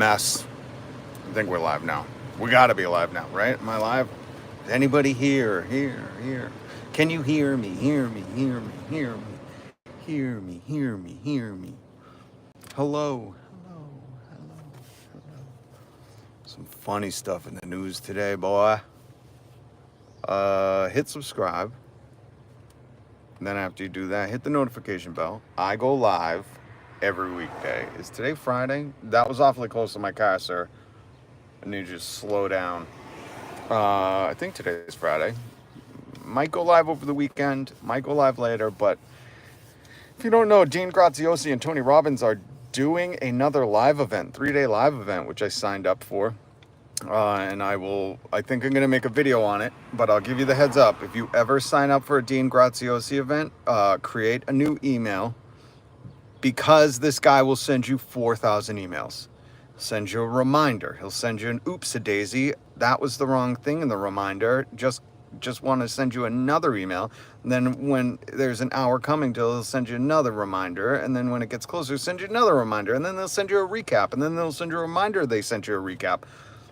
mess. I think we're live now. We gotta be live now, right? Am I live? Is anybody here? Here. Can you hear me? Hear me. Hello. Some funny stuff in the news today, boy. Hit subscribe. And then after you do that, hit the notification bell. I go live every weekday. Is today Friday? That was awfully close to my car, sir. I need you to slow down. I think today is Friday. Might go live over the weekend. Might go live later. But if you don't know, Dean Graziosi and Tony Robbins are doing another live event, 3-day live event, which I signed up for. And I think I'm going to make a video on it, but I'll give you the heads up. If you ever sign up for a Dean Graziosi event, create a new email, because this guy will send you 4,000 emails. He'll send you a reminder. He'll send you an oops-a-daisy. That was the wrong thing in the reminder. Just want to send you another email. And then when there's an hour coming till, he'll send you another reminder. And then when it gets closer, send you another reminder. And then they'll send you a recap. And then they'll send you a reminder they sent you a recap.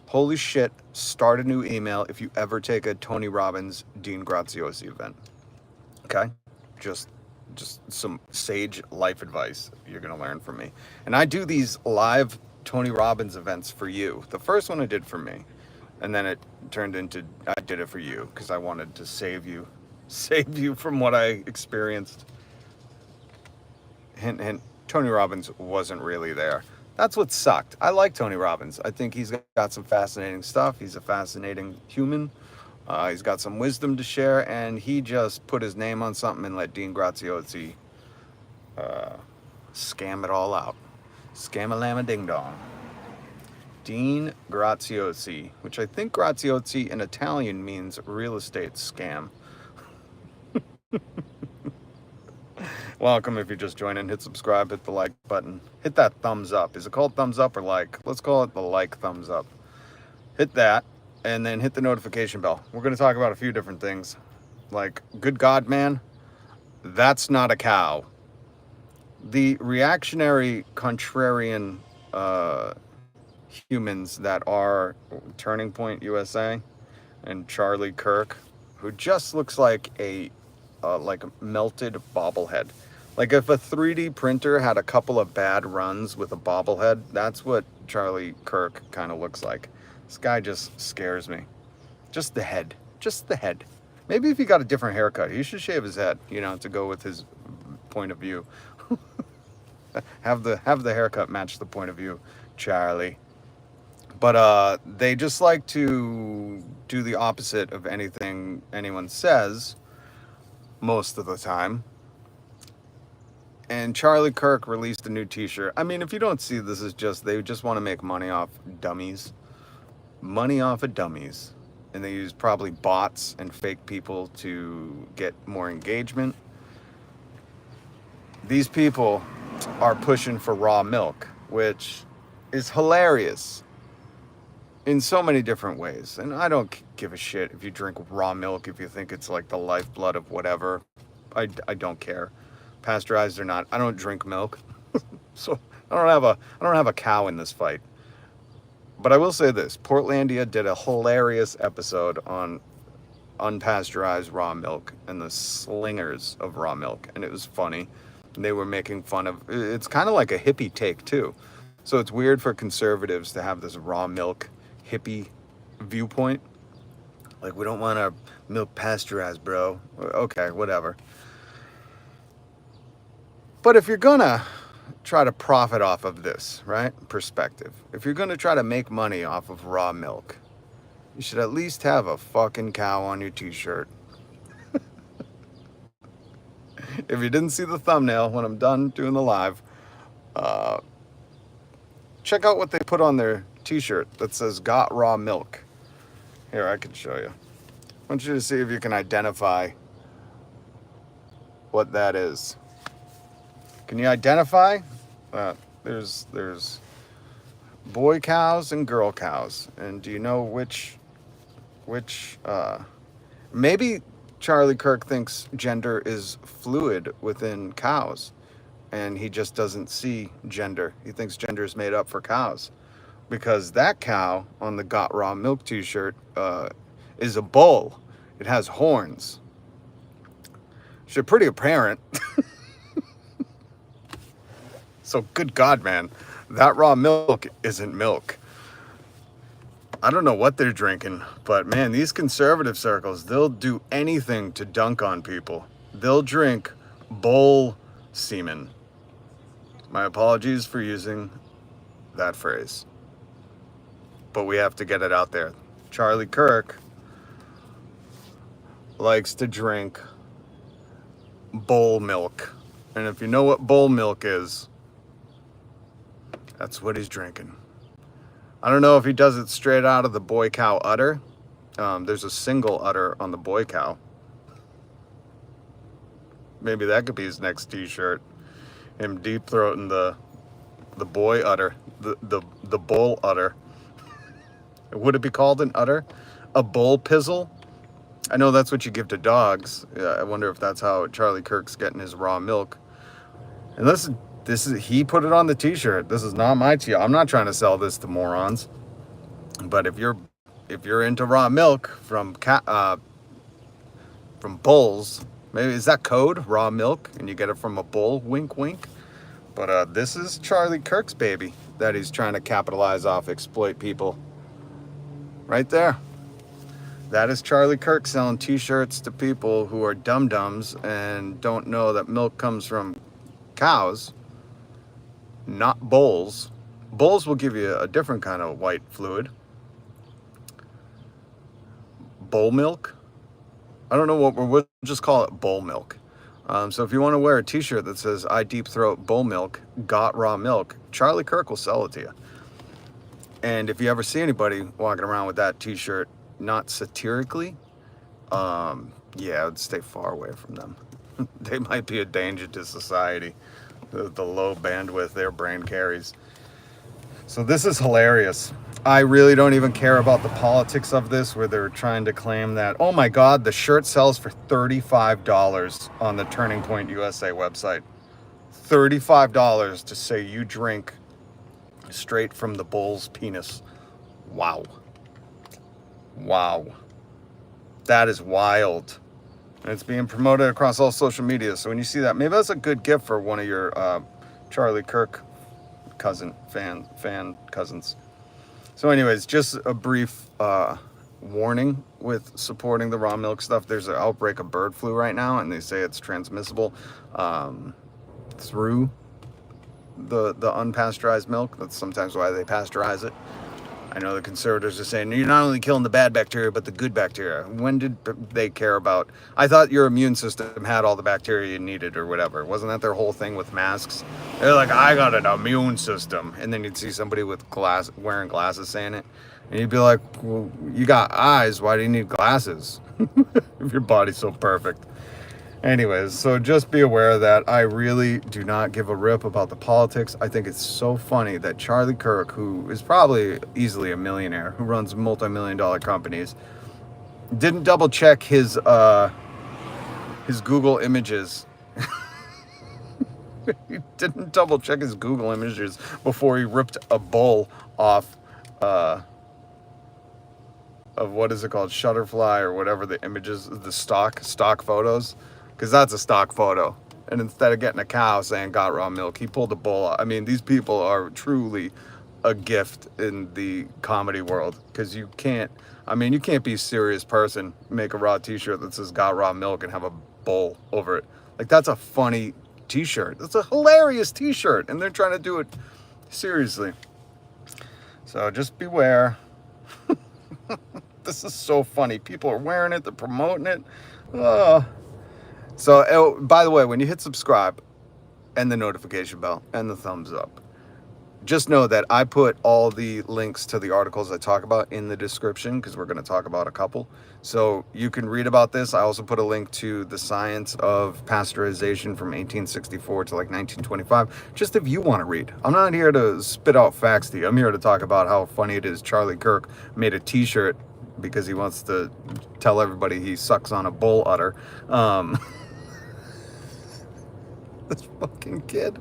Holy shit, start a new email if you ever take a Tony Robbins, Dean Graziosi event. Okay? Just some sage life advice you're going to learn from me. And I do these live Tony Robbins events for you. The first one I did for me. And then it turned into, I did it for you because I wanted to save you from what I experienced. Hint, Tony Robbins wasn't really there. That's what sucked. I like Tony Robbins. I think he's got some fascinating stuff. He's a fascinating human. He's got some wisdom to share, and he just put his name on something and let Dean Graziosi scam it all out. Scam-a-llama-ding-dong. Dean Graziosi, which I think Graziosi in Italian means real estate scam. Welcome if you're just joining. Hit subscribe, hit the like button. Hit that thumbs up. Is it called thumbs up or like? Let's call it the like thumbs up. Hit that, and then hit the notification bell. We're going to talk about a few different things. Like, good God, man, that's not a cow. The reactionary, contrarian humans that are Turning Point USA and Charlie Kirk, who just looks like a melted bobblehead. Like if a 3D printer had a couple of bad runs with a bobblehead, that's what Charlie Kirk kind of looks like. This guy just scares me. Just the head. Maybe if he got a different haircut, he should shave his head, to go with his point of view. have the haircut match the point of view, Charlie. But they just like to do the opposite of anything anyone says most of the time. And Charlie Kirk released a new t-shirt. I mean, if you don't see, this is they just want to make money off dummies. Money off of dummies. And they use probably bots and fake people to get more engagement. These people are pushing for raw milk, which is hilarious in so many different ways. And I don't give a shit if you drink raw milk, if you think it's like the lifeblood of whatever. I don't care. Pasteurized or not, I don't drink milk. So I don't have a cow in this fight. But I will say this, Portlandia did a hilarious episode on unpasteurized raw milk and the slingers of raw milk, and it was funny. They were making fun of, it's kind of like a hippie take too. So it's weird for conservatives to have this raw milk hippie viewpoint. Like, we don't want our milk pasteurized, bro. Okay, whatever. But if you're gonna try to profit off of this, right, perspective, if you're gonna try to make money off of raw milk, you should at least have a fucking cow on your t-shirt. If you didn't see the thumbnail when I'm done doing the live, check out what they put on their t-shirt that says "Got Raw Milk." Here, I can show you. I want you to see if you can identify what that is. Can you identify? There's boy cows and girl cows. And do you know which maybe Charlie Kirk thinks gender is fluid within cows, and he just doesn't see gender. He thinks gender is made up for cows. because that cow on the Got Raw Milk t-shirt is a bull. It has horns. They're pretty apparent. So good God, man, that raw milk isn't milk. I don't know what they're drinking, but man, these conservative circles, they'll do anything to dunk on people. They'll drink bull semen. My apologies for using that phrase, but we have to get it out there. Charlie Kirk likes to drink bull milk. And if you know what bull milk is, that's what he's drinking. I don't know if he does it straight out of the boy cow udder. There's a single udder on the boy cow. Maybe that could be his next t-shirt. Him deep throating the boy udder, the bull udder. Would it be called an udder? A bull pizzle? I know that's what you give to dogs. Yeah, I wonder if that's how Charlie Kirk's getting his raw milk. And this is he put it on the t-shirt. This is not my t-shirt. I'm not trying to sell this to morons. But if you're into raw milk from bulls, maybe is that code raw milk and you get it from a bull, wink wink. But this is Charlie Kirk's baby that he's trying to capitalize off, exploit people. Right there. That is Charlie Kirk selling t-shirts to people who are dum-dums and don't know that milk comes from cows, not bulls. Bulls will give you a different kind of white fluid. Bull milk? I don't know what we'll just call it bull milk. So if you want to wear a t-shirt that says I deep throat bull milk, got raw milk, Charlie Kirk will sell it to you. And if you ever see anybody walking around with that t-shirt, not satirically, yeah, I would stay far away from them. They might be a danger to society, the low bandwidth their brain carries. So this is hilarious. I really don't even care about the politics of this, where they're trying to claim that, oh my God, the shirt sells for $35 on the Turning Point USA website. $35 to say you drink straight from the bull's penis. Wow. Wow. That is wild. And it's being promoted across all social media. So when you see that, maybe that's a good gift for one of your Charlie Kirk fan cousins. So anyways, just a brief warning with supporting the raw milk stuff. There's an outbreak of bird flu right now, and they say it's transmissible through the unpasteurized milk. That's sometimes why they pasteurize it. I know the conservatives are saying, you're not only killing the bad bacteria, but the good bacteria. When did they care about... I thought your immune system had all the bacteria you needed or whatever. Wasn't that their whole thing with masks? They're like, I got an immune system. And then you'd see somebody with wearing glasses saying it. And you'd be like, well, you got eyes. Why do you need glasses? If your body's so perfect. Anyways, so just be aware of that. I really do not give a rip about the politics. I think it's so funny that Charlie Kirk, who is probably easily a millionaire, who runs multi-million-dollar companies, didn't double check his Google images. He didn't double check his Google images before he ripped a bull off of what is it called, Shutterfly or whatever the images, the stock photos. Because that's a stock photo. And instead of getting a cow saying got raw milk, he pulled a bull out. I mean, these people are truly a gift in the comedy world. Because you can't be a serious person, make a raw t-shirt that says got raw milk and have a bull over it. Like, that's a funny t-shirt. That's a hilarious t-shirt. And they're trying to do it seriously. So just beware. This is so funny. People are wearing it. They're promoting it. So, by the way, when you hit subscribe and the notification bell and the thumbs up, just know that I put all the links to the articles I talk about in the description, because we're going to talk about a couple. So you can read about this. I also put a link to the science of pasteurization from 1864 to like 1925, just if you want to read. I'm not here to spit out facts to you. I'm here to talk about how funny it is Charlie Kirk made a t-shirt because he wants to tell everybody he sucks on a bull udder. This fucking kid,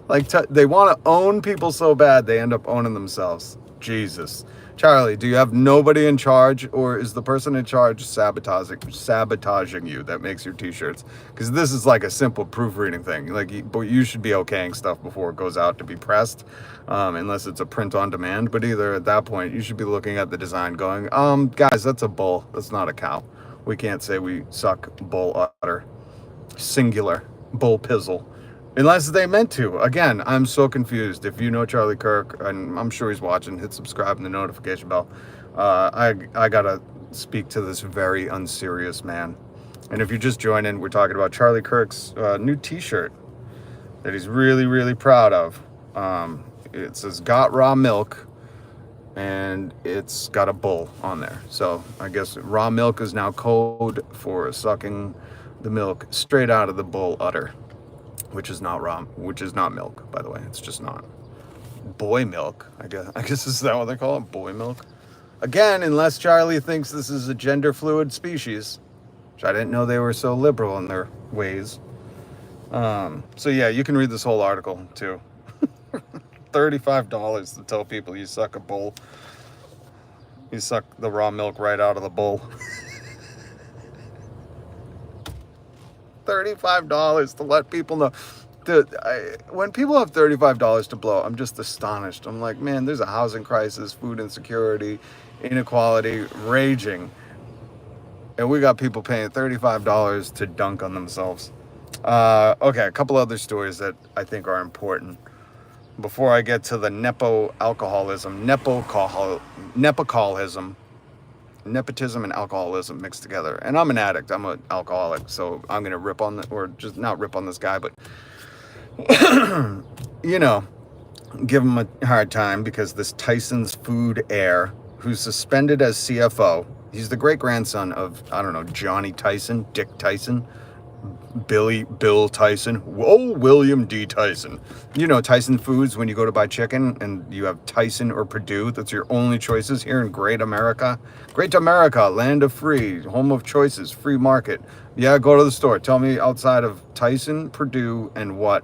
like, they want to own people so bad they end up owning themselves. Jesus. Charlie, do you have nobody in charge, or is the person in charge sabotaging you that makes your t-shirts? Because this is like a simple proofreading thing. Like, but you should be okaying stuff before it goes out to be pressed, unless it's a print on demand. But either at that point, you should be looking at the design going, guys, that's a bull. That's not a cow. We can't say we suck bull udder. Singular. Bull pizzle. Unless they meant to. Again, I'm so confused. If you know Charlie Kirk, and I'm sure he's watching, hit subscribe and the notification bell. I gotta speak to this very unserious man. And if you're just joining, we're talking about Charlie Kirk's new t-shirt that he's really, really proud of. It says, "Got raw milk," and it's got a bull on there. So I guess raw milk is now code for sucking the milk straight out of the bull udder. Which is not milk, by the way. It's just not. Boy milk, I guess is that what they call it? Boy milk? Again, unless Charlie thinks this is a gender fluid species, which I didn't know they were so liberal in their ways. So yeah, you can read this whole article too. $35 to tell people you suck a bull. You suck the raw milk right out of the bull. $35 to let people know. When people have $35 to blow, I'm just astonished. I'm like, man, there's a housing crisis, food insecurity, inequality raging, and we got people paying $35 to dunk on themselves. Okay, a couple other stories that I think are important before I get to the Nepocoholism, Nepotism and alcoholism mixed together. And I'm an addict. I'm an alcoholic. So I'm going to rip on, or just not rip on this guy, but, you know, give him a hard time because this Tyson's Food heir, who's suspended as CFO, he's the great grandson of, I don't know, Johnny Tyson, Dick Tyson, Bill Tyson, William D. Tyson. You know, Tyson Foods, when you go to buy chicken and you have Tyson or Purdue, that's your only choices here in Great America. Great America, land of free, home of choices, free market. Yeah, go to the store. Tell me outside of Tyson, Purdue, and what?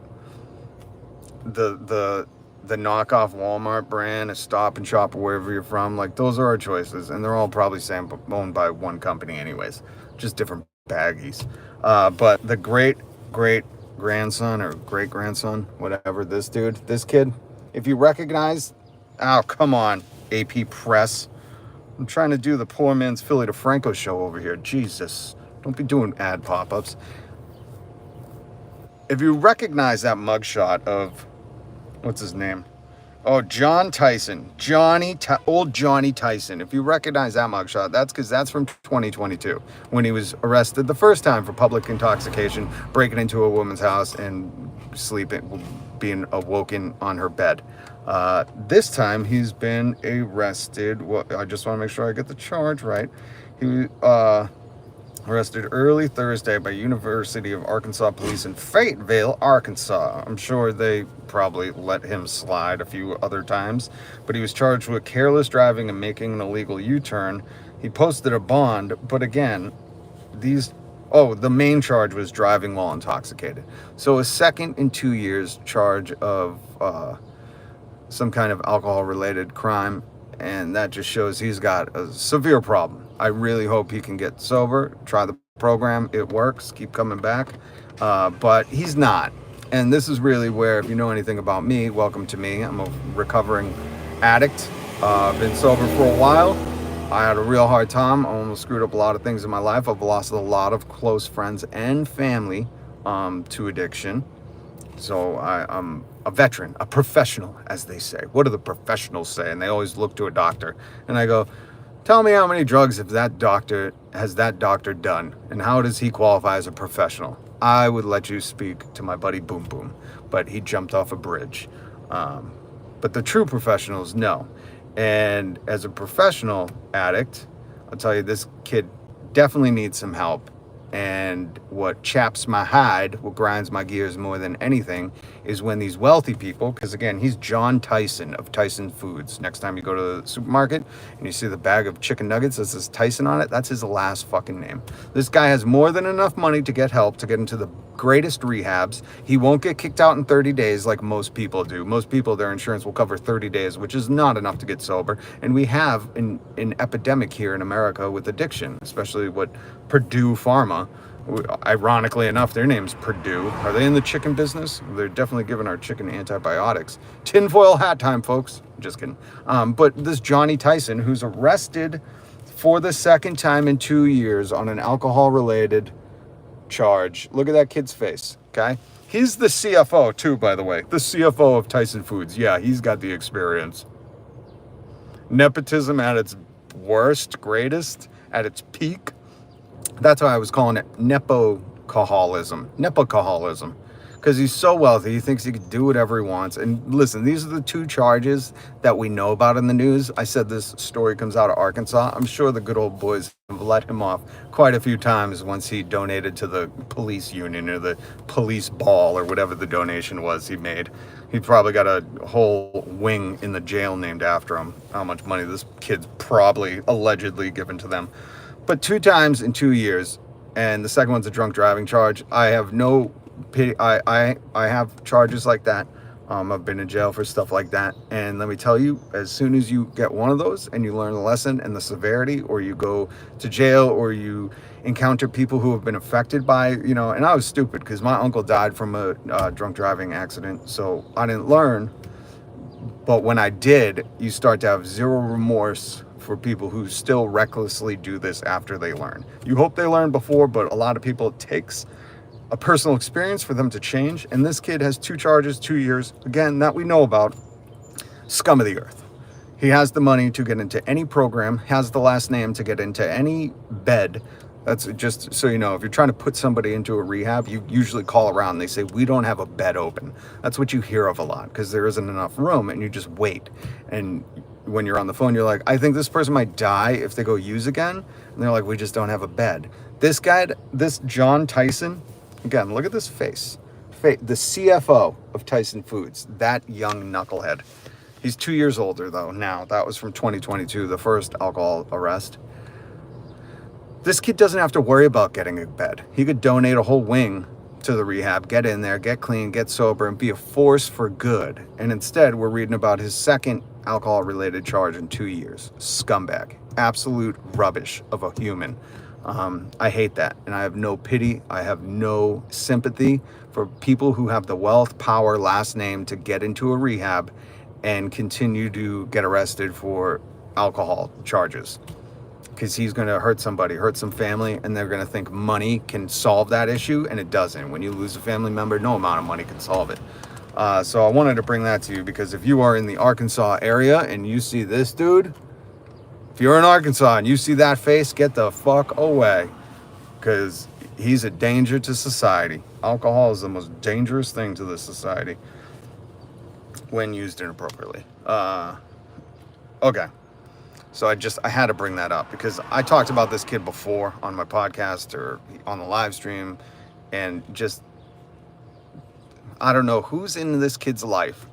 The knockoff Walmart brand, a Stop and Shop, or wherever you're from. Like, those are our choices, and they're all probably owned by one company anyways. Just different baggies. But the great grandson or great grandson, whatever, this kid, if you recognize, oh, come on, AP Press. I'm trying to do the poor man's Philly DeFranco show over here. Jesus, don't be doing ad pop-ups. If you recognize that mugshot of, what's his name? Oh, John Tyson, old Johnny Tyson. If you recognize that mugshot, that's because that's from 2022 when he was arrested the first time for public intoxication, breaking into a woman's house and being awoken on her bed. This time he's been arrested. Well, I just want to make sure I get the charge right. He arrested early Thursday by University of Arkansas police in Fayetteville, Arkansas. I'm sure they probably let him slide a few other times, but he was charged with careless driving and making an illegal U-turn. He posted a bond, but again, the main charge was driving while intoxicated. So a second in 2 years charge of some kind of alcohol-related crime, and that just shows he's got a severe problem. I really hope he can get sober, try the program, it works, keep coming back, but he's not. And this is really where, if you know anything about me, welcome to me. I'm a recovering addict, been sober for a while. I had a real hard time. I almost screwed up a lot of things in my life. I've lost a lot of close friends and family to addiction. So I'm a veteran, a professional, as they say. What do the professionals say? And they always look to a doctor. And I go, tell me how many drugs has that doctor done? And how does he qualify as a professional? I would let you speak to my buddy Boom Boom, but he jumped off a bridge. But the true professionals know. And as a professional addict, I'll tell you, this kid definitely needs some help. And what chaps my hide, what grinds my gears more than anything, is when these wealthy people, because again, he's John Tyson of Tyson Foods. Next time you go to the supermarket and you see the bag of chicken nuggets that says Tyson on it, that's his last fucking name. This guy has more than enough money to get help, to get into the greatest rehabs. He won't get kicked out in 30 days like most people do. Most people, their insurance will cover 30 days, which is not enough to get sober. And we have an epidemic here in America with addiction, especially what Purdue Pharma, ironically enough, their name's Purdue. Are they in the chicken business? They're definitely giving our chicken antibiotics. Tinfoil hat time, folks. Just kidding. But this Johnny Tyson, who's arrested for the second time in 2 years on an alcohol-related charge. Look at that kid's face, okay? He's the CFO too, by the way. The CFO of Tyson Foods. Yeah, he's got the experience. Nepotism at its worst, greatest, at its peak. That's why I was calling it Nepocoholism. Nepocoholism. Because he's so wealthy, he thinks he can do whatever he wants. And listen, these are the two charges that we know about in the news. I said this story comes out of Arkansas. I'm sure the good old boys have let him off quite a few times once he donated to the police union or the police ball or whatever the donation was he made. He probably got a whole wing in the jail named after him. How much money this kid's probably allegedly given to them. But 2 times in 2 years, and the second one's a drunk driving charge. I have no pity. I have charges like that. I've been in jail for stuff like that. And let me tell you, as soon as you get one of those and you learn the lesson and the severity, or you go to jail, or you encounter people who have been affected by, and I was stupid because my uncle died from a drunk driving accident. So I didn't learn. But when I did, you start to have zero remorse for people who still recklessly do this after they learn. You hope they learn before, but a lot of people, it takes a personal experience for them to change. And this kid has 2 charges, 2 years, again, that we know about. Scum of the earth. He has the money to get into any program, has the last name to get into any bed. That's just so you know, if you're trying to put somebody into a rehab, you usually call around. They say, we don't have a bed open. That's what you hear of a lot, because there isn't enough room, and you just wait. And when you're on the phone, you're like, I think this person might die if they go use again. And they're like, we just don't have a bed. This guy, this John Tyson, again, look at this face. The CFO of Tyson Foods, that young knucklehead. He's 2 years older, though, now. That was from 2022, the first alcohol arrest. This kid doesn't have to worry about getting a bed. He could donate a whole wing to the rehab, get in there, get clean, get sober, and be a force for good. And instead, we're reading about his second alcohol-related charge in 2 years. Scumbag. Absolute rubbish of a human. I hate that, and I have no pity. I have no sympathy for people who have the wealth, power, last name to get into a rehab and continue to get arrested for alcohol charges. Because he's going to hurt somebody, hurt some family, and they're going to think money can solve that issue, and it doesn't. When you lose a family member, no amount of money can solve it. So I wanted to bring that to you, because if you are in the Arkansas area and you see this dude, if you're in Arkansas and you see that face, get the fuck away, because he's a danger to society. Alcohol is the most dangerous thing to this society when used inappropriately. Okay. So I had to bring that up, because I talked about this kid before on my podcast or on the live stream, and just, I don't know who's in this kid's life.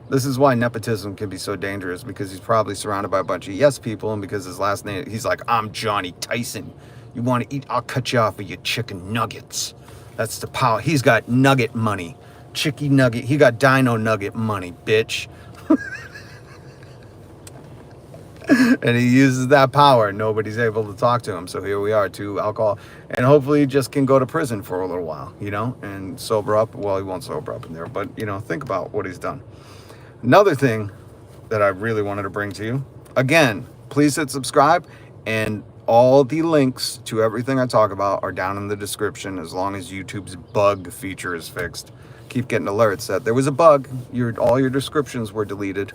This is why nepotism can be so dangerous, because he's probably surrounded by a bunch of yes people, and because his last name, he's like, I'm Johnny Tyson. You want to eat? I'll cut you off with your chicken nuggets. That's the power. He's got nugget money. Chicky nugget. He got dino nugget money, bitch. And he uses that power. Nobody's able to talk to him. So here we are, to alcohol. And hopefully he just can go to prison for a little while, and sober up. Well, he won't sober up in there, but, think about what he's done. Another thing that I really wanted to bring to you, again, please hit subscribe, and all the links to everything I talk about are down in the description, as long as YouTube's bug feature is fixed. Keep getting alerts that there was a bug. All your descriptions were deleted.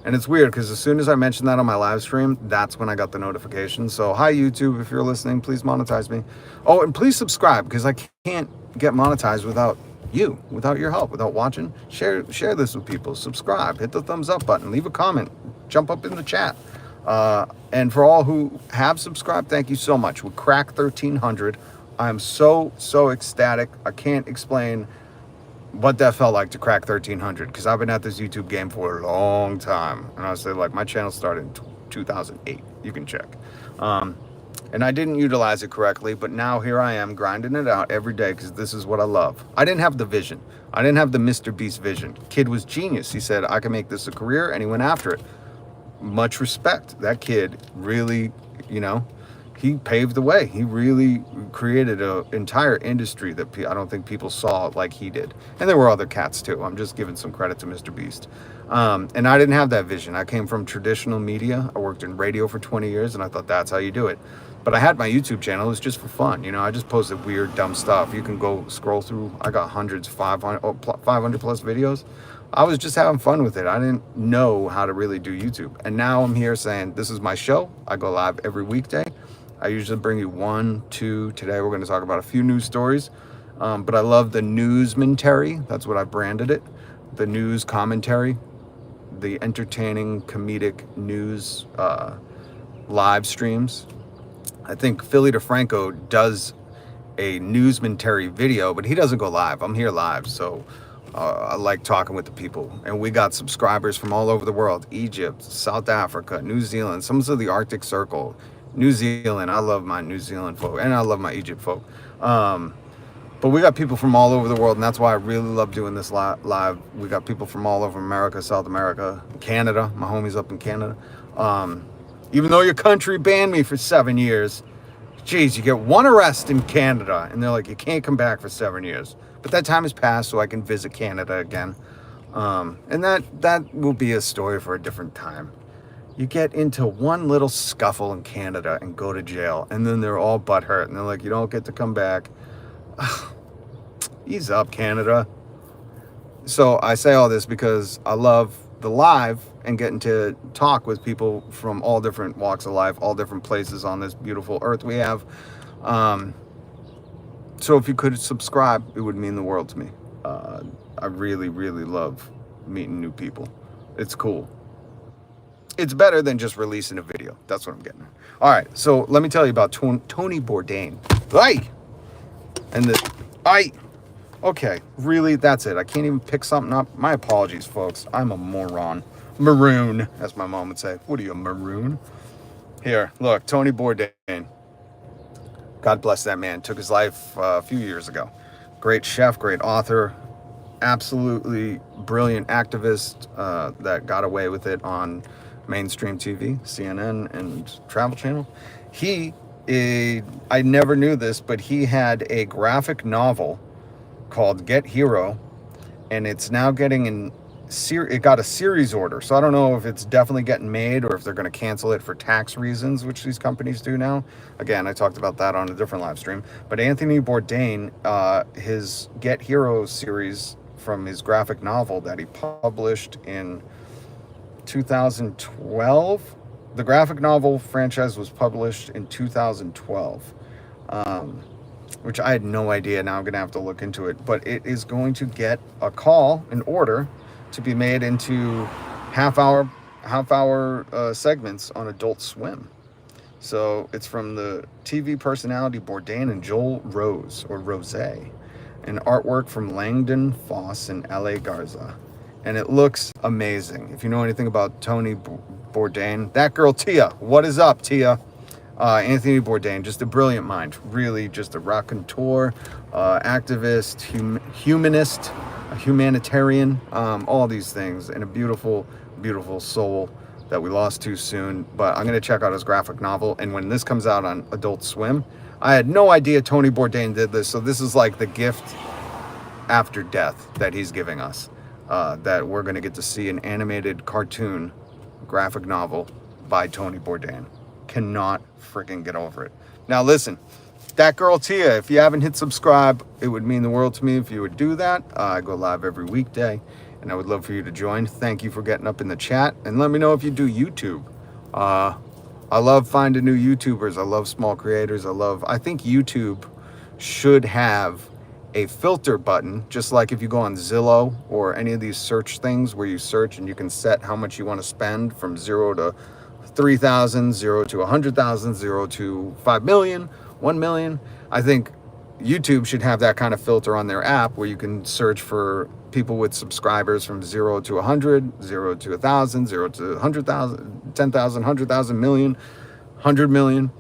And it's weird, because as soon as I mentioned that on my live stream, that's when I got the notification. So hi, YouTube, if you're listening, please monetize me. Oh, and please subscribe, because I can't get monetized without you, without your help, without watching. Share this with people. Subscribe. Hit the thumbs up button. Leave a comment. Jump up in the chat. And for all who have subscribed, thank you so much. We cracked 1,300 I'm so ecstatic. I can't explain what that felt like to crack 1,300, because I've been at this YouTube game for a long time. And I say, like, my channel started in 2008. You can check. And I didn't utilize it correctly, but now here I am grinding it out every day because this is what I love. I didn't have the vision. I didn't have the Mr. Beast vision. Kid was genius. He said, I can make this a career, and he went after it. Much respect. That kid really, you know, he paved the way. He really created an entire industry that I don't think people saw like he did. And there were other cats too. I'm just giving some credit to Mr. Beast. And I didn't have that vision. I came from traditional media. I worked in radio for 20 years, and I thought that's how you do it. But I had my YouTube channel. It was just for fun. You know, I just posted weird, dumb stuff. You can go scroll through. I got hundreds, 500 plus videos. I was just having fun with it. I didn't know how to really do YouTube. And now I'm here saying, this is my show. I go live every weekday. I usually bring you 1, 2. Today we're going to talk about a few news stories. But I love the newsmentary. That's what I branded it. The news commentary. The entertaining, comedic news live streams. I think Philly DeFranco does a newsmentary video, but he doesn't go live. I'm here live, so I like talking with the people. And we got subscribers from all over the world. Egypt, South Africa, New Zealand, some of the Arctic Circle. New Zealand, I love my New Zealand folk, and I love my Egypt folk. But we got people from all over the world, and that's why I really love doing this live. We got people from all over America, South America, Canada. My homies up in Canada. Even though your country banned me for 7 years, geez, you get one arrest in Canada, and they're like, you can't come back for 7 years. But that time has passed, so I can visit Canada again. And that will be a story for a different time. You get into one little scuffle in Canada and go to jail, and then they're all butthurt, and they're like, you don't get to come back. Ease up, Canada. So I say all this because I love the live and getting to talk with people from all different walks of life, all different places on this beautiful earth we have. So if you could subscribe, it would mean the world to me. I really, really love meeting new people. It's cool. It's better than just releasing a video. That's what I'm getting at. All right, so let me tell you about Tony Bourdain. Aye! And the... Aye! Okay, really, that's it. I can't even pick something up. My apologies, folks. I'm a moron. Maroon, as my mom would say. What are you, a maroon? Here, look, Tony Bourdain. God bless that man. Took his life a few years ago. Great chef, great author, absolutely brilliant activist that got away with it on mainstream TV, CNN, and Travel Channel. I never knew this, but he had a graphic novel called Get Hero, and it's now getting it got a series order. So I don't know if it's definitely getting made or if they're going to cancel it for tax reasons, which these companies do now. Again, I talked about that on a different live stream. But Anthony Bourdain, his Get Hero series from his graphic novel that he published in 2012. The graphic novel franchise was published in 2012. Which I had no idea. Now I'm going to have to look into it. But it is going to get a call, an order, to be made into half-hour segments on Adult Swim. So it's from the TV personality Bourdain and Joel Rose, or Rose. And artwork from Langdon Foss and L.A. Garza. And it looks amazing. If you know anything about Tony Bourdain, that girl Tia. What is up, Tia? Anthony Bourdain, just a brilliant mind, really just a raconteur, activist, humanist, a humanitarian, all these things, and a beautiful, beautiful soul that we lost too soon. But I'm going to check out his graphic novel, and when this comes out on Adult Swim, I had no idea Tony Bourdain did this, so this is like the gift after death that he's giving us, that we're going to get to see an animated cartoon graphic novel by Tony Bourdain. Cannot freaking get over it. Now listen, that girl Tia, if you haven't hit subscribe, it would mean the world to me if you would do that. I go live every weekday, and I would love for you to join. Thank you for getting up in the chat, and let me know if you do YouTube. I love finding new YouTubers. I love small creators. I think YouTube should have a filter button, just like if you go on Zillow or any of these search things where you search and you can set how much you want to spend from 0 to 3,000, 0 to 100,000, 0 to 5 million, 1 million. I think YouTube should have that kind of filter on their app where you can search for people with subscribers from 0 to 100, 0 to 1,000, 0 to 100,000, 10,000, 100,000, million, 100 million.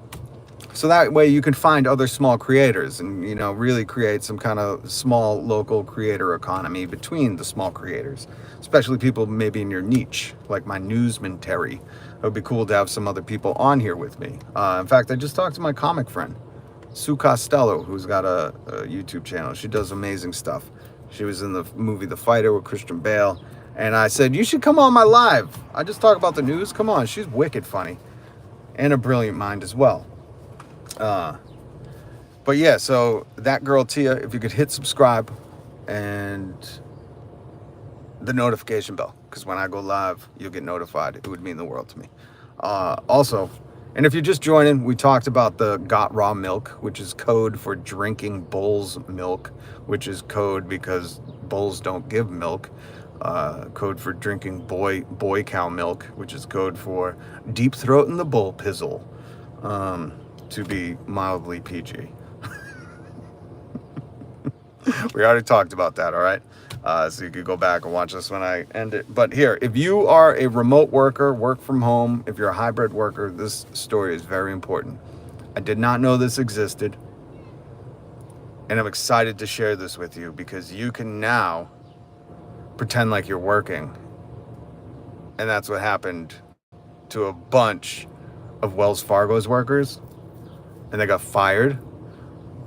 So that way you can find other small creators and, you know, really create some kind of small local creator economy between the small creators, especially people maybe in your niche, like my newsman Terry. It would be cool to have some other people on here with me. In fact, I just talked to my comic friend, Sue Costello, who's got a YouTube channel. She does amazing stuff. She was in the movie The Fighter with Christian Bale. And I said, you should come on my live. I just talk about the news. Come on. She's wicked funny and a brilliant mind as well. But yeah, so that girl Tia, if you could hit subscribe and the notification bell, because when I go live, you'll get notified. It would mean the world to me. Also, and if you're just joining, we talked about the got raw milk, which is code for drinking bull's milk, which is code because bulls don't give milk. Code for drinking boy cow milk, which is code for deep throating the bull pizzle. To be mildly PG. We already talked about that, all right? So you could go back and watch this when I end it. But here, if you are a remote worker, work from home, if you're a hybrid worker, this story is very important. I did not know this existed. And I'm excited to share this with you because you can now pretend like you're working. And that's what happened to a bunch of Wells Fargo's workers. And they got fired.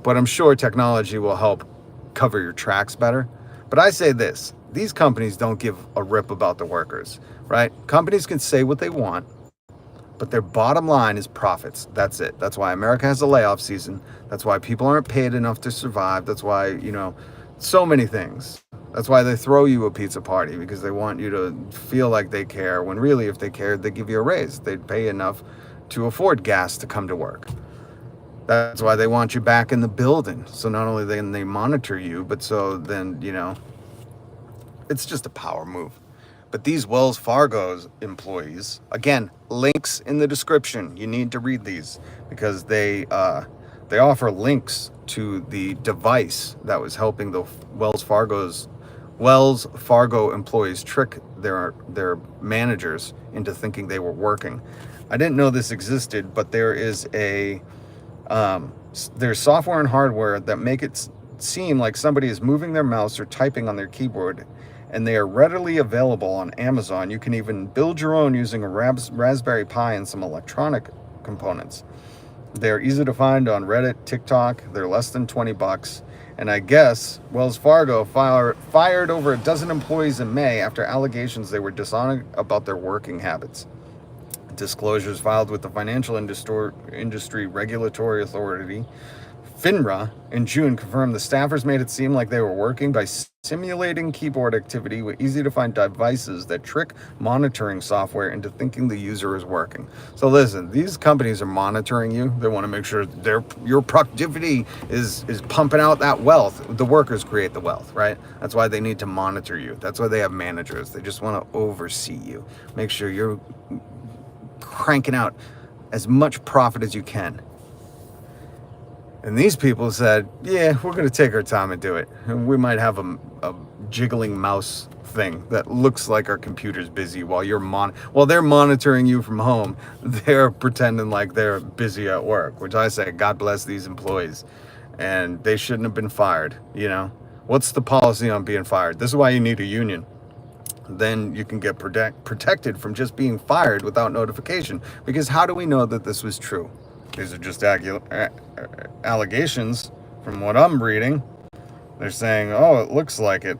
But I'm sure technology will help cover your tracks better. But I say this, these companies don't give a rip about the workers, right? Companies can say what they want, but their bottom line is profits. That's it. That's why America has a layoff season. That's why people aren't paid enough to survive. That's why, you know, so many things. That's why they throw you a pizza party, because they want you to feel like they care, when really if they cared, they'd give you a raise. They'd pay enough to afford gas to come to work. That's why they want you back in the building. So not only then they monitor you, but so then, you know, it's just a power move. But these Wells Fargo's employees, again, links in the description. You need to read these because they offer links to the device that was helping the Wells Fargo employees trick their managers into thinking they were working. I didn't know this existed, but there is there's software and hardware that make it seem like somebody is moving their mouse or typing on their keyboard, and they are readily available on Amazon. You can even build your own using a Raspberry Pi and some electronic components. They're easy to find on Reddit, TikTok. They're less than $20. And I guess Wells Fargo fired over a dozen employees in May after allegations they were dishonest about their working habits. Disclosures filed with the Financial Industry Regulatory Authority, FINRA, in June confirmed the staffers made it seem like they were working by simulating keyboard activity with easy-to-find devices that trick monitoring software into thinking the user is working. So listen, these companies are monitoring you. They want to make sure your productivity is pumping out that wealth. The workers create the wealth, right? That's why they need to monitor you. That's why they have managers. They just want to oversee you. Make sure you're cranking out as much profit as you can. And these people said, yeah, we're going to take our time and do it. And we might have a jiggling mouse thing that looks like our computer's busy while while they're monitoring you from home. They're pretending like they're busy at work, which I say, God bless these employees. And they shouldn't have been fired, you know? What's the policy on being fired? This is why you need a union. Then you can get protected from just being fired without notification. Because how do we know that this was true? These are just allegations from what I'm reading. They're saying, oh, it looks like it.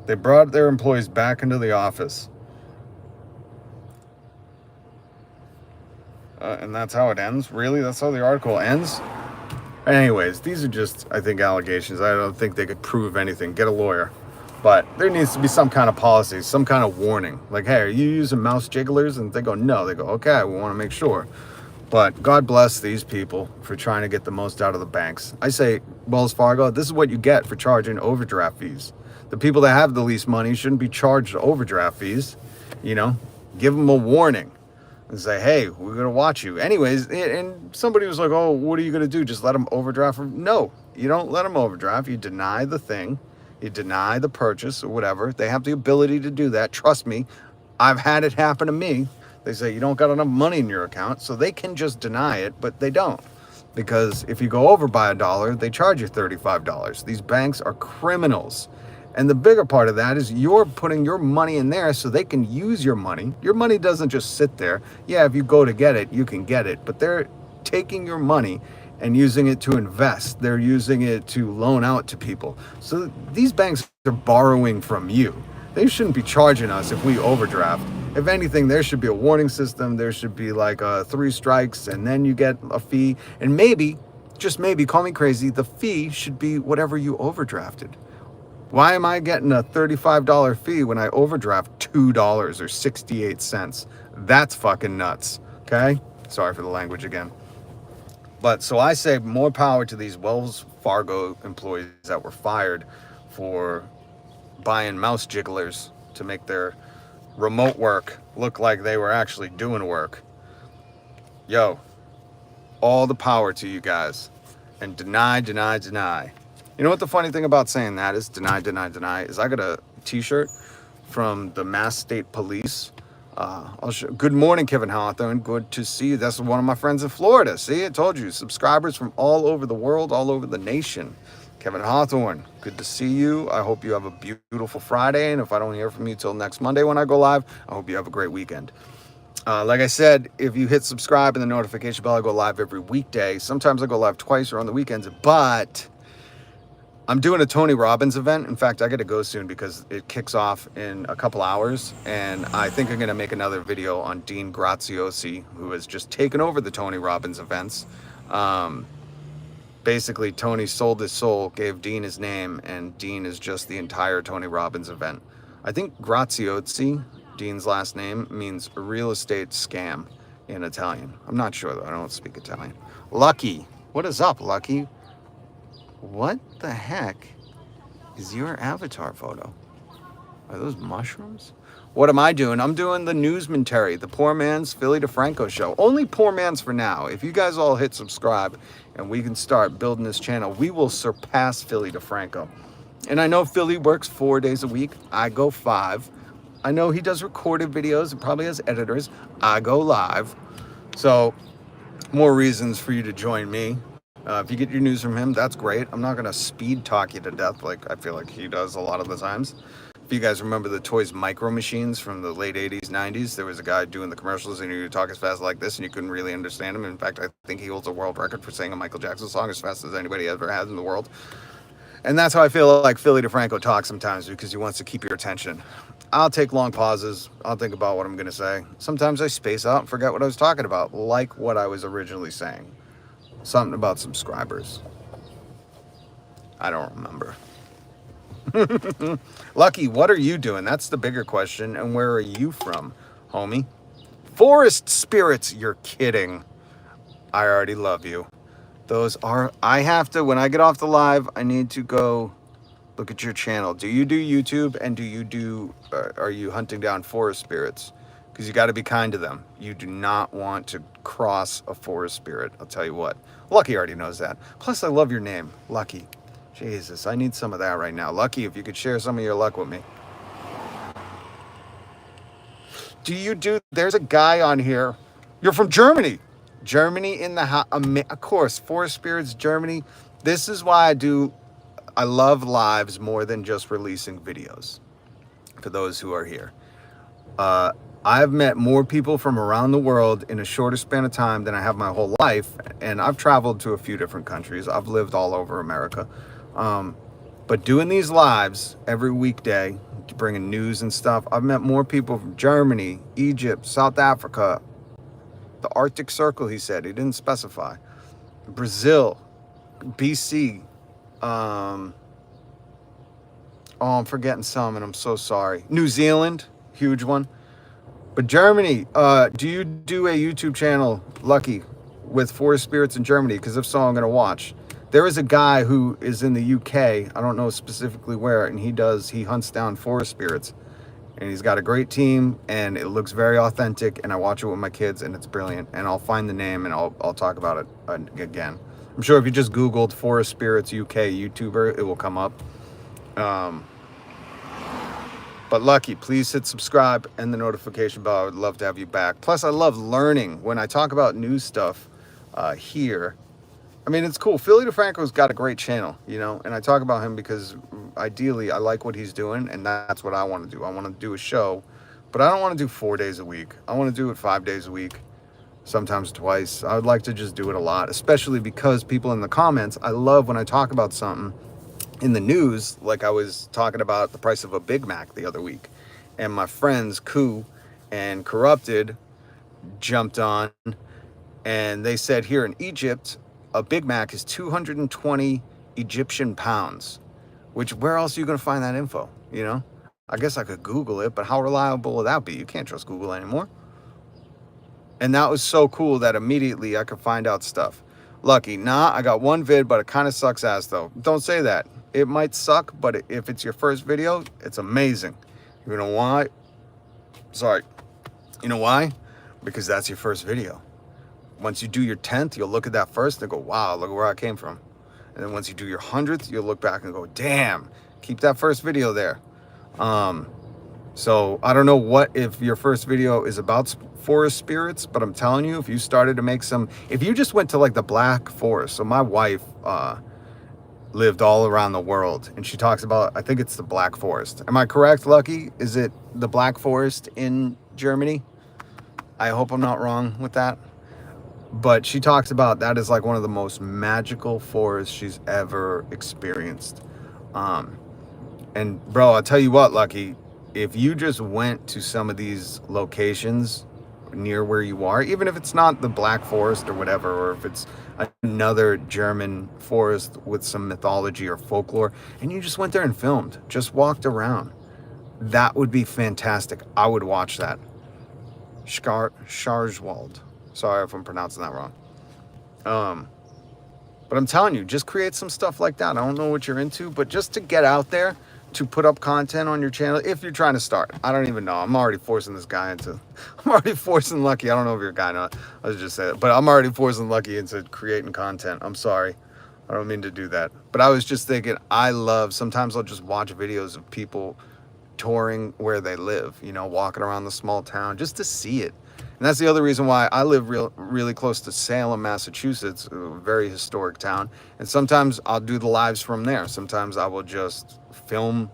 They brought their employees back into the office. And that's how it ends? Really? That's how the article ends? Anyways, these are just, I think, allegations. I don't think they could prove anything. Get a lawyer. But there needs to be some kind of policy, some kind of warning. Like, hey, are you using mouse jigglers? And they go, no. They go, okay, we want to make sure. But God bless these people for trying to get the most out of the banks. I say, Wells Fargo, this is what you get for charging overdraft fees. The people that have the least money shouldn't be charged overdraft fees. You know, give them a warning and say, hey, we're going to watch you. Anyways, and somebody was like, oh, what are you going to do? Just let them overdraft? No, You don't let them overdraft. You deny the thing. You deny the purchase or whatever. They have the ability to do that. Trust me, I've had it happen to me. They say you don't got enough money in your account, so they can just deny it, but they don't. Because if you go over by $1, they charge you $35. These banks are criminals. And the bigger part of that is you're putting your money in there so they can use your money. Your money doesn't just sit there. Yeah, if you go to get it, you can get it. But they're taking your money and using it to invest. They're using it to loan out to people. So these banks are borrowing from you. They shouldn't be charging us if we overdraft. If anything, there should be a warning system. There should be like 3 strikes and then you get a fee. And maybe, just maybe, call me crazy, the fee should be whatever you overdrafted. Why am I getting a $35 fee when I overdraft $2 or 68 cents? That's fucking nuts, okay? Sorry for the language again. But so I say more power to these Wells Fargo employees that were fired for buying mouse jigglers to make their remote work look like they were actually doing work. Yo, all the power to you guys. And deny, deny, deny. You know what the funny thing about saying that is? Deny, deny, deny. Is I got a t-shirt from the Mass State Police. I'll show. Good morning, Kevin Hawthorne. Good to see you. That's one of my friends in Florida. See, I told you. Subscribers from all over the world, all over the nation. Kevin Hawthorne, good to see you. I hope you have a beautiful Friday. And if I don't hear from you till next Monday when I go live, I hope you have a great weekend. Like I said, if you hit subscribe and the notification bell, I go live every weekday. Sometimes I go live twice or on the weekends, but I'm doing a Tony Robbins event. In fact, I got to go soon because it kicks off in a couple hours. And I think I'm going to make another video on Dean Graziosi, who has just taken over the Tony Robbins events. Basically, Tony sold his soul, gave Dean his name, and Dean is just the entire Tony Robbins event. I think Graziosi, Dean's last name, means real estate scam in Italian. I'm not sure, though. I don't speak Italian. Lucky. What is up, Lucky? What the heck is your avatar photo? Are those mushrooms? What am I doing? I'm doing the Newsmentary, the Poor Man's Philly DeFranco show. Only poor man's for now. If you guys all hit subscribe and we can start building this channel, we will surpass Philly DeFranco. And I know Philly works 4 days a week. I go 5. I know he does recorded videos and probably has editors. I go live. So more reasons for you to join me. If you get your news from him, that's great. I'm not going to speed talk you to death like I feel like he does a lot of the times. If you guys remember the Toys Micro Machines from the late 80s, 90s, there was a guy doing the commercials and he would talk as fast like this and you couldn't really understand him. In fact, I think he holds a world record for saying a Michael Jackson song as fast as anybody ever has in the world. And that's how I feel like Philly DeFranco talks sometimes because he wants to keep your attention. I'll take long pauses. I'll think about what I'm going to say. Sometimes I space out and forget what I was talking about, like what I was originally saying. Something about subscribers. I don't remember. Lucky, what are you doing? That's the bigger question. And where are you from, homie? Forest spirits, you're kidding. I already love you. Those are, I have to, when I get off the live, I need to go look at your channel. Do you do YouTube and do you do, are you hunting down forest spirits? Because you got to be kind to them. You do not want to cross a forest spirit. I'll tell you what. Lucky already knows that. Plus, I love your name, Lucky. Jesus, I need some of that right now. Lucky, if you could share some of your luck with me. Do you do, there's a guy on here. You're from Germany. Germany in the house. Of course, forest spirits, Germany. This is why I love lives more than just releasing videos. For those who are here. I've met more people from around the world in a shorter span of time than I have my whole life. And I've traveled to a few different countries. I've lived all over America. But doing these lives every weekday, bringing news and stuff, I've met more people from Germany, Egypt, South Africa, the Arctic Circle, he said. He didn't specify. Brazil, BC. Oh, I'm forgetting some, and I'm so sorry. New Zealand, huge one. But Germany, do you do a YouTube channel, Lucky, with forest spirits in Germany? Because if so, I'm going to watch. There is a guy who is in the UK, I don't know specifically where, and he hunts down forest spirits. And he's got a great team, and it looks very authentic, and I watch it with my kids, and it's brilliant. And I'll find the name, and I'll talk about it again. I'm sure if you just Googled Forest Spirits UK YouTuber, it will come up. Um, but Lucky, please hit subscribe and the notification bell. I would love to have you back. Plus, I love learning when I talk about new stuff here. I mean, it's cool. Philly DeFranco's got a great channel, you know, and I talk about him because ideally I like what he's doing, and that's what I want to do. I want to do a show, but I don't want to do 4 days a week. I want to do it 5 days a week, sometimes twice. I would like to just do it a lot, especially because people in the comments, I love when I talk about something in the news, like I was talking about the price of a Big Mac the other week, and my friends Koo and Corrupted jumped on, and they said here in Egypt, a Big Mac is 220 Egyptian pounds, which where else are you going to find that info? You know, I guess I could Google it, but how reliable will that be? You can't trust Google anymore. And that was so cool that immediately I could find out stuff. Lucky, nah, I got one vid, but it kind of sucks ass though. Don't say that. It might suck, but if it's your first video, it's amazing. You know why? Sorry. You know why? Because that's your first video. Once you do your 10th, you'll look at that first and go, wow, look where I came from. And then once you do your 100th, you'll look back and go, damn, keep that first video there. So I don't know what if your first video is about forest spirits, but I'm telling you, if you started to make some, if you just went to like the Black Forest. So my wife lived all around the world, and she talks about, I think it's the Black Forest. Am I correct, Lucky? Is it the Black Forest in Germany? I hope I'm not wrong with that. But she talks about that is like one of the most magical forests she's ever experienced. And bro, I'll tell you what, Lucky, if you just went to some of these locations near where you are, even if it's not the Black Forest or whatever, or if it's another German forest with some mythology or folklore, and you just went there and filmed, just walked around, that would be fantastic. I would watch that. Scharzwald. Sorry if I'm pronouncing that wrong. But I'm telling you, just create some stuff like that. I don't know what you're into, but just to get out there, to put up content on your channel, if you're trying to start. I don't even know. I'm already forcing this guy into, I'm already forcing Lucky. I don't know if you're a guy or not. I was just saying that, but I'm already forcing Lucky into creating content. I'm sorry. I don't mean to do that. But I was just thinking, sometimes I'll just watch videos of people touring where they live, you know, walking around the small town just to see it. And that's the other reason why I live really close to Salem, Massachusetts, a very historic town. And sometimes I'll do the lives from there. Sometimes I will just film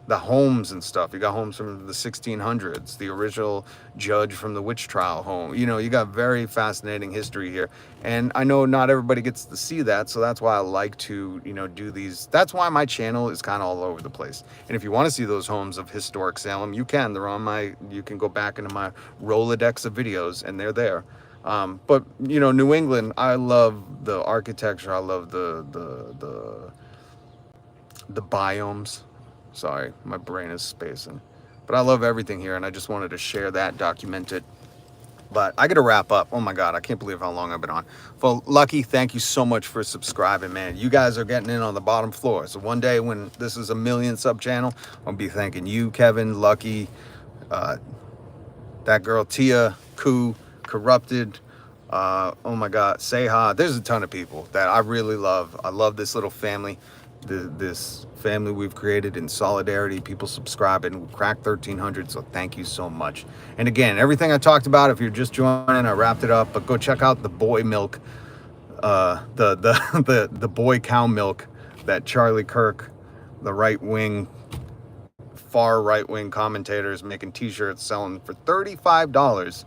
the homes and stuff. You got homes from the 1600s, the original judge from the witch trial home. You know, you got very fascinating history here. And I know not everybody gets to see that, so that's why I like to, you know, do these. That's why my channel is kind of all over the place. And if you want to see those homes of historic Salem, you can. They're on you can go back into my Rolodex of videos, and they're there. But, you know, New England, I love the architecture. I love the biomes. Sorry, my brain is spacing. But I love everything here, and I just wanted to share that, document it. But I got to wrap up. Oh, my God, I can't believe how long I've been on. Well, Lucky, thank you so much for subscribing, man. You guys are getting in on the bottom floor. So one day when this is a 1 million sub channel, I'll be thanking you, Kevin, Lucky, that girl, Tia, Koo, Corrupted, oh, my God, Seha. There's a ton of people that I really love. I love this little family. This family we've created in solidarity. People subscribe and we cracked 1,300, so thank you so much. And again, everything I talked about, if you're just joining, I wrapped it up, but go check out the boy milk, the boy cow milk that Charlie Kirk, the far right-wing commentator, is making t-shirts selling for $35,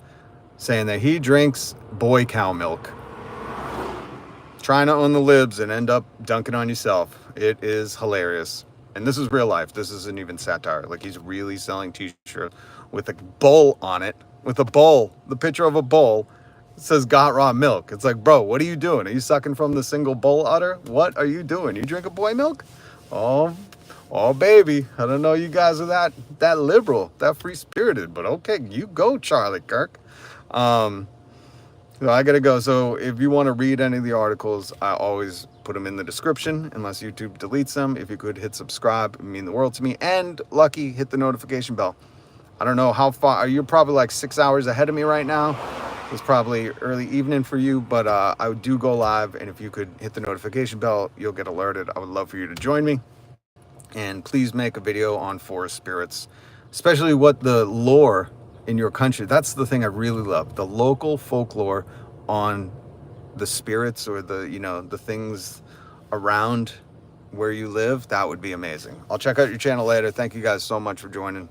saying that he drinks boy cow milk. Trying to own the libs and end up dunking on yourself. It is hilarious. And this is real life. This isn't even satire. Like, he's really selling t-shirts with a bull on it. With a bull. The picture of a bull. It says got raw milk. It's like, bro, what are you doing? Are you sucking from the single bull udder? What are you doing? You drink a boy milk? Oh, baby. I don't know you guys are that liberal, that free-spirited. But okay, you go, Charlie Kirk. So I gotta go. So if you want to read any of the articles, I always put them in the description, unless YouTube deletes them. If you could hit subscribe, it would mean the world to me. And Lucky, hit the notification bell. I don't know how far, you're probably like 6 hours ahead of me right now. It's probably early evening for you, but I do go live, and if you could hit the notification bell, you'll get alerted. I would love for you to join me. And please make a video on forest spirits, especially what the lore in your country. That's the thing I really love, the local folklore on the spirits or the, you know, the things around where you live. That would be amazing. I'll check out your channel later. Thank you guys so much for joining.